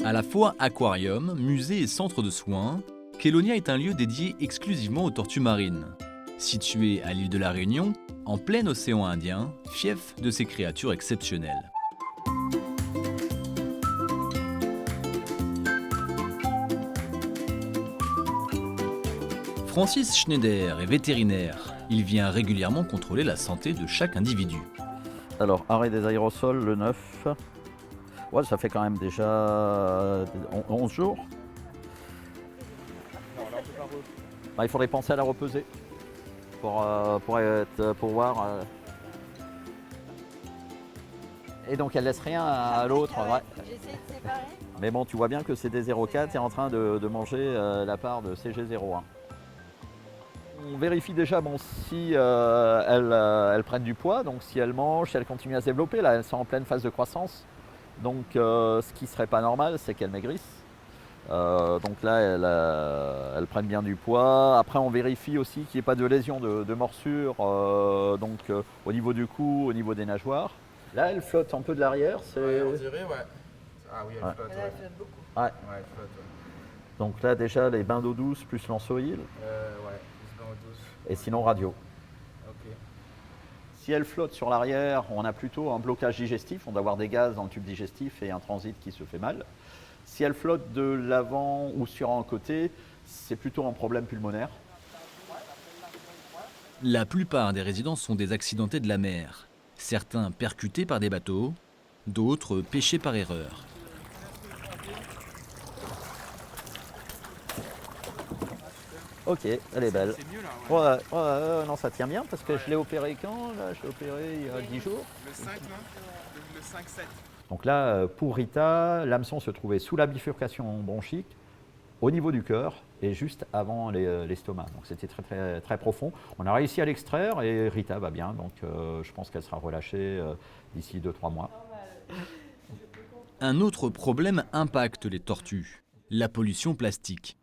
À la fois aquarium, musée et centre de soins, Kélonia est un lieu dédié exclusivement aux tortues marines. Situé à l'île de la Réunion, en plein océan Indien, fief de ces créatures exceptionnelles. Francis Schneider est vétérinaire. Il vient régulièrement contrôler la santé de chaque individu. Alors, arrêt des aérosols le 9. Ouais, ça fait quand même déjà 11 jours. Il faudrait penser à la repeser pour voir. Et donc elle laisse rien à l'autre. Ouais. J'essaie de séparer. Mais bon, tu vois bien que CD04 est en train de manger la part de CG01. On vérifie déjà si elles prennent du poids, donc si elles mangent, si elles continuent à se développer. Là, elles sont en pleine phase de croissance. Donc ce qui ne serait pas normal, c'est qu'elles maigrissent. Donc là, elles prennent bien du poids. Après, on vérifie aussi qu'il n'y ait pas de lésion de morsure au niveau du cou, au niveau des nageoires. Là, elle flotte un peu de l'arrière. Ouais, on dirait, ouais. Ah oui, elle flotte. Là, Ouais. elle flotte beaucoup. Ouais. Ouais, elle flotte. Ouais. Donc là, déjà, les bains d'eau douce plus l'ensoil. Ouais, plus dans l'eau douce. Et sinon, radio. Ok. Si elle flotte sur l'arrière, on a plutôt un blocage digestif. On doit avoir des gaz dans le tube digestif et un transit qui se fait mal. Si elle flotte de l'avant ou sur un côté, c'est plutôt un problème pulmonaire. La plupart des résidents sont des accidentés de la mer. Certains percutés par des bateaux, d'autres pêchés par erreur. Ok, elle est belle. C'est mieux là, ouais. Ouais, non, ça tient bien parce que je l'ai opéré quand là, je l'ai opéré il y a 10 jours. Le 5 là, le 5-7. Donc là, pour Rita, l'hameçon se trouvait sous la bifurcation bronchique, au niveau du cœur et juste avant l'estomac. Donc c'était très, très, très profond. On a réussi à l'extraire et Rita va bien. Donc je pense qu'elle sera relâchée d'ici 2-3 mois. Un autre problème impacte les tortues, la pollution plastique.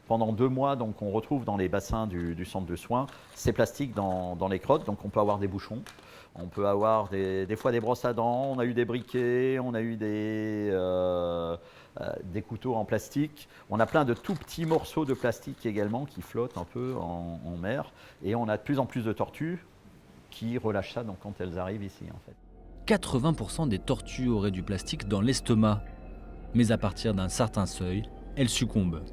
Pendant 2 mois, donc, on retrouve dans les bassins du centre de soins ces plastiques dans les crottes. Donc on peut avoir des bouchons, on peut avoir des fois des brosses à dents, on a eu des briquets, on a eu des couteaux en plastique. On a plein de tout petits morceaux de plastique également qui flottent un peu en mer. Et on a de plus en plus de tortues qui relâchent ça donc, quand elles arrivent ici en fait. 80% des tortues auraient du plastique dans l'estomac. Mais à partir d'un certain seuil, elles succombent.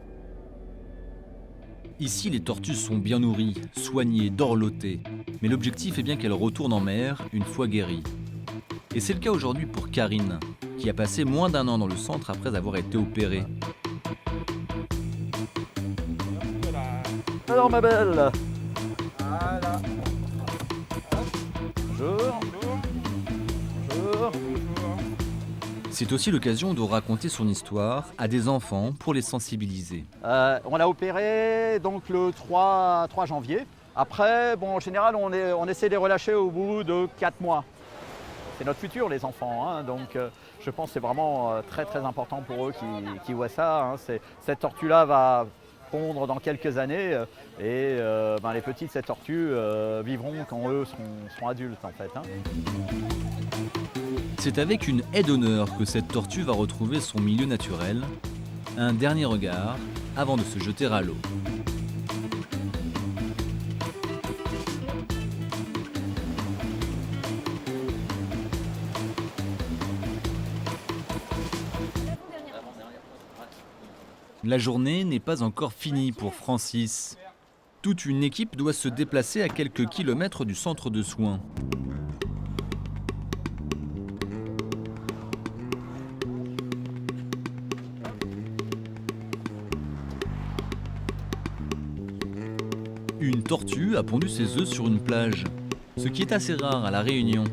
Ici, les tortues sont bien nourries, soignées, dorlotées. Mais l'objectif est bien qu'elles retournent en mer une fois guéries. Et c'est le cas aujourd'hui pour Karine, qui a passé moins d'1 an dans le centre après avoir été opérée. Alors ma belle, Voilà. bonjour. Bonjour. C'est aussi l'occasion de raconter son histoire à des enfants pour les sensibiliser. On l'a opéré donc le 3 janvier. Après, bon, en général, on essaie de les relâcher au bout de 4 mois. C'est notre futur, les enfants. Hein, donc, je pense que c'est vraiment très, très important pour eux qui voient ça. Hein. Cette tortue-là va pondre dans quelques années et les petits de cette tortue vivront quand eux seront adultes, en fait. Hein. C'est avec une aide d'honneur que cette tortue va retrouver son milieu naturel. Un dernier regard avant de se jeter à l'eau. La journée n'est pas encore finie pour Francis. Toute une équipe doit se déplacer à quelques kilomètres du centre de soins. Une tortue a pondu ses œufs sur une plage, ce qui est assez rare à La Réunion.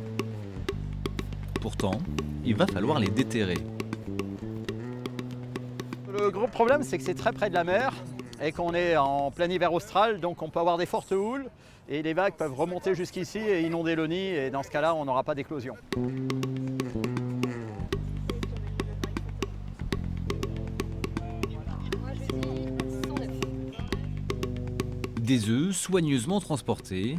Pourtant, il va falloir les déterrer. Le gros problème, c'est que c'est très près de la mer et qu'on est en plein hiver austral, donc on peut avoir des fortes houles et les vagues peuvent remonter jusqu'ici et inonder le nid et dans ce cas-là, on n'aura pas d'éclosion. Des œufs soigneusement transportés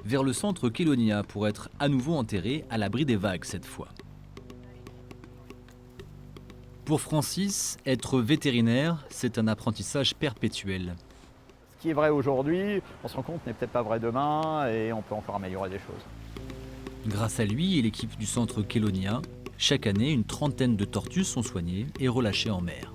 vers le centre Kélonia pour être à nouveau enterrés à l'abri des vagues cette fois. Pour Francis, être vétérinaire, c'est un apprentissage perpétuel. Ce qui est vrai aujourd'hui, on se rend compte, n'est peut-être pas vrai demain et on peut encore améliorer des choses. Grâce à lui et l'équipe du centre Kélonia, chaque année, une trentaine de tortues sont soignées et relâchées en mer.